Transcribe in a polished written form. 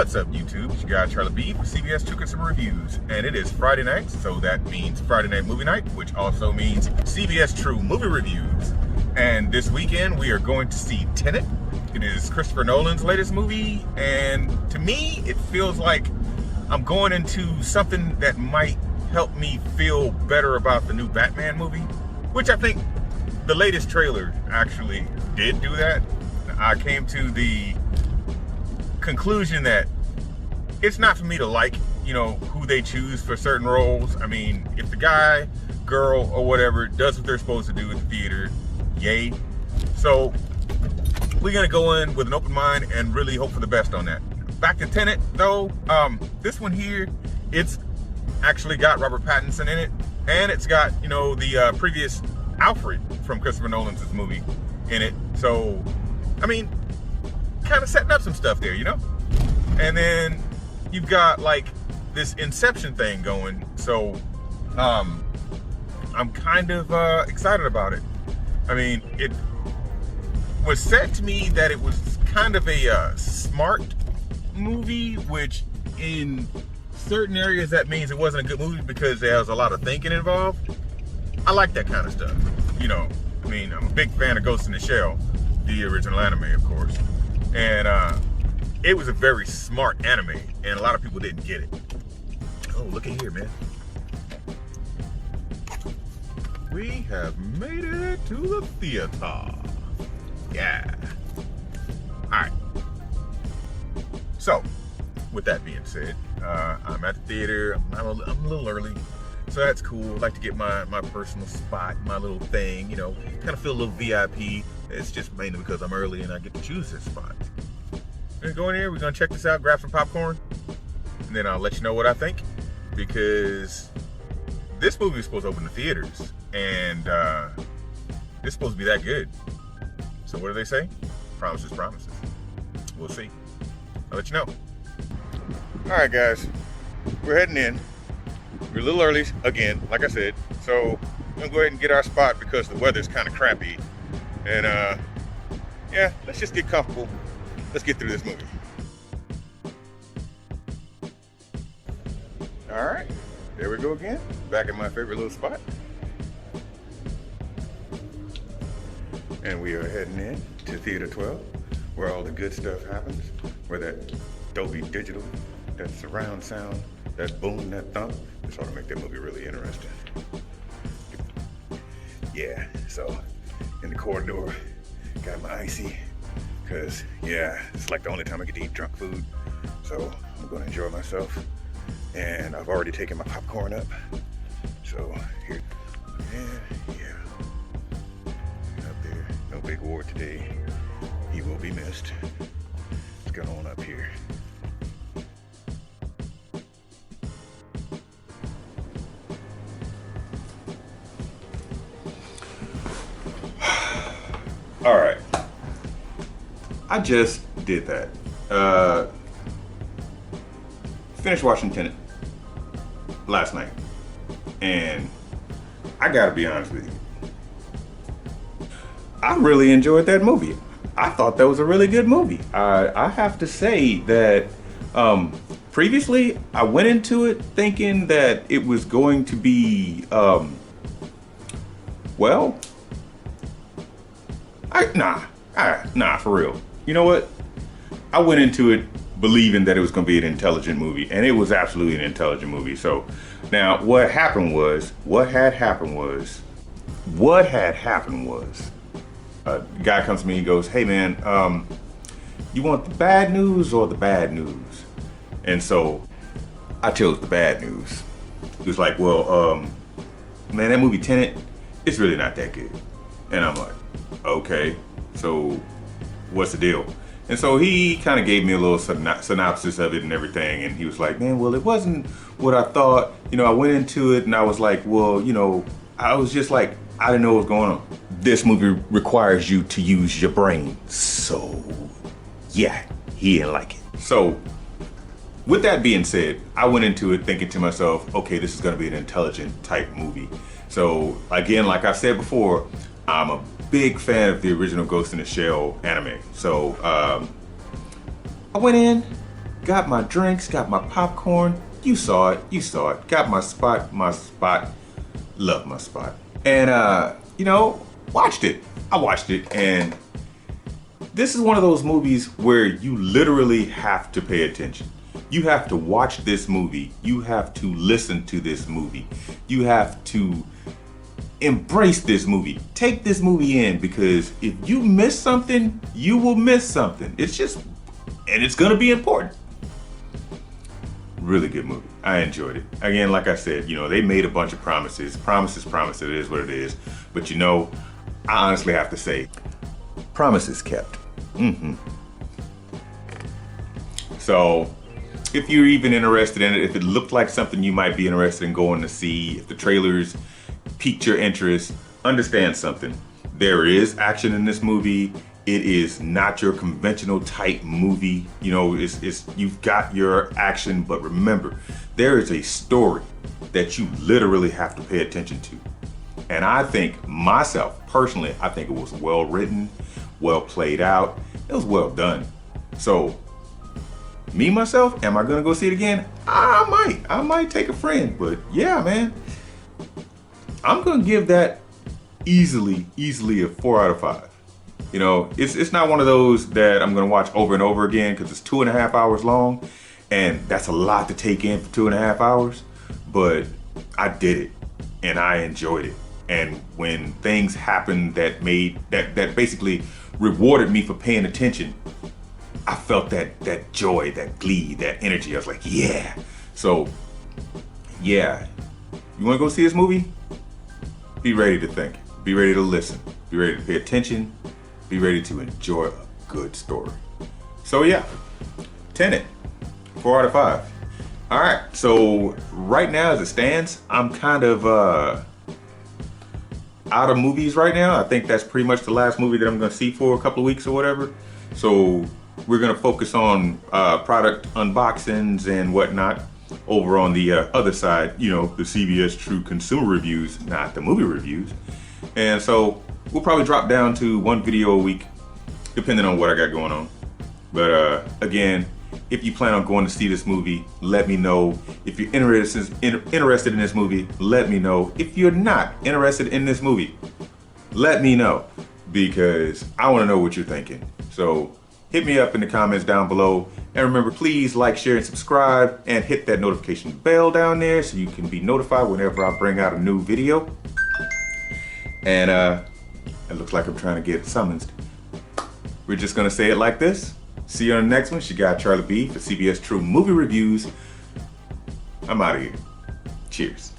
What's up, YouTube? It's your guy Charlie B for CBS True Consumer Reviews, and it is Friday night, so that means Friday Night Movie Night, which also means CBS True Movie Reviews. And this weekend we are going to see Tenet. It is Christopher Nolan's latest movie, and to me it feels like I'm going into something that might help me feel better about the new Batman movie, which I think the latest trailer actually did do that. I came to the conclusion that it's not for me to like, who they choose for certain roles. I mean, if the guy, girl, or whatever does what they're supposed to do at the theater, yay. So we're gonna go in with an open mind and really hope for the best on that. Back to Tenet though, this one here, it's actually got Robert Pattinson in it, and it's got, the previous Alfred from Christopher Nolan's movie in it. So, I mean, kind of setting up some stuff there, and then you've got like this Inception thing going, so I'm kind of excited about it. I mean, it was said to me that it was kind of a smart movie, which in certain areas that means it wasn't a good movie because there was a lot of thinking involved. I like that kind of stuff, I mean, I'm a big fan of Ghost in the Shell, the original anime, of course. And it was a very smart anime, and a lot of people didn't get it. Oh, look at here, man. We have made it to the theater. Yeah. Alright. So, with that being said, I'm at the theater. I'm a little early, so that's cool. I like to get my personal spot, my little thing, kind of feel a little VIP. It's just mainly because I'm early and I get to choose this spot. We're gonna go in here, we're gonna check this out, grab some popcorn, and then I'll let you know what I think, because this movie is supposed to open the theaters, and it's supposed to be that good. So what do they say? Promises, promises. We'll see. I'll let you know. All right, guys, we're heading in. We're a little early again, like I said, so I'm gonna go ahead and get our spot because the weather's kind of crappy. And yeah, let's just get comfortable. Let's get through this movie. All right, there we go again. Back in my favorite little spot. And we are heading in to Theater 12, where all the good stuff happens, where that Dolby Digital, that surround sound, that boom, that thump, just ought to make that movie really interesting. Yeah, so in the corridor, got my icy, because yeah, it's like the only time I get to eat drunk food. So I'm gonna enjoy myself, and I've already taken my popcorn up. So here, yeah, up there, no big war today. He will be missed. Let's get on up here. All right, I just did that. Finished watching Tenet last night, and I gotta be honest with you, I really enjoyed that movie. I thought that was a really good movie. I have to say that previously I went into it thinking that it was going to be, well, nah, for real. You know what? I went into it believing that it was going to be an intelligent movie, and it was absolutely an intelligent movie. So now what had happened was, a guy comes to me and goes, "Hey man, you want the bad news or the bad news?" And so I chose the bad news. He was like, "Well, man, that movie Tenet, it's really not that good." And I'm like, okay, so what's the deal? And so he kind of gave me a little synopsis of it and everything, and he was like, man, well, it wasn't what I thought. I went into it and I was like, well, I was just like, I didn't know what was going on. This movie requires you to use your brain. So yeah, he didn't like it. So with that being said, I went into it thinking to myself, okay, this is gonna be an intelligent type movie. So again, like I said before, I'm a big fan of the original Ghost in the Shell anime. So I went in got my drinks, got my popcorn. You saw it, you saw it. Got my spot, love my spot. And you know, watched it. I watched it, and this is one of those movies where you literally have to pay attention. You have to watch this movie. You have to listen to this movie. You have to embrace this movie. Take this movie in, because if you miss something, you will miss something. It's just, and it's gonna be important. Really good movie. I enjoyed it. Again, like I said, you know, they made a bunch of promises. Promises, it is what it is. But you know, I honestly have to say, promises kept. So, if you're even interested in it, if it looked like something you might be interested in going to see, if the trailers piqued your interest, understand something. There is action in this movie. It is not your conventional type movie. You know, it's you've got your action, but remember, there is a story that you literally have to pay attention to. And I think, myself, personally, I think it was well written, well played out. It was well done. So, me, myself, am I gonna go see it again? I might take a friend, but yeah, man. I'm gonna give that easily a 4 out of 5. You know, it's not one of those that I'm gonna watch over and over again, because it's 2.5 hours long, and that's a lot to take in for 2.5 hours. But I did it, and I enjoyed it. And when things happened that basically rewarded me for paying attention, I felt that joy, that glee, that energy. I was like, yeah. So, yeah. You wanna go see this movie? Be ready to think. Be ready to listen. Be ready to pay attention. Be ready to enjoy a good story. So yeah, Tenet, 4 out of 5. All right, so right now as it stands, I'm kind of out of movies right now. I think that's pretty much the last movie that I'm gonna see for a couple of weeks or whatever. So we're gonna focus on product unboxings and whatnot over on the other side, you know, the CBS True Consumer Reviews, not the movie reviews. And so we'll probably drop down to 1 video a week, depending on what I got going on. But again, if you plan on going to see this movie, let me know. If you're interested in this movie, let me know. If you're not interested in this movie, let me know, because I want to know what you're thinking. So hit me up in the comments down below. And remember, please like, share, and subscribe, and hit that notification bell down there so you can be notified whenever I bring out a new video. And it looks like I'm trying to get summoned. We're just gonna say it like this. See you on the next one. It's your guy Charlie B for CBS True Movie Reviews. I'm out of here. Cheers.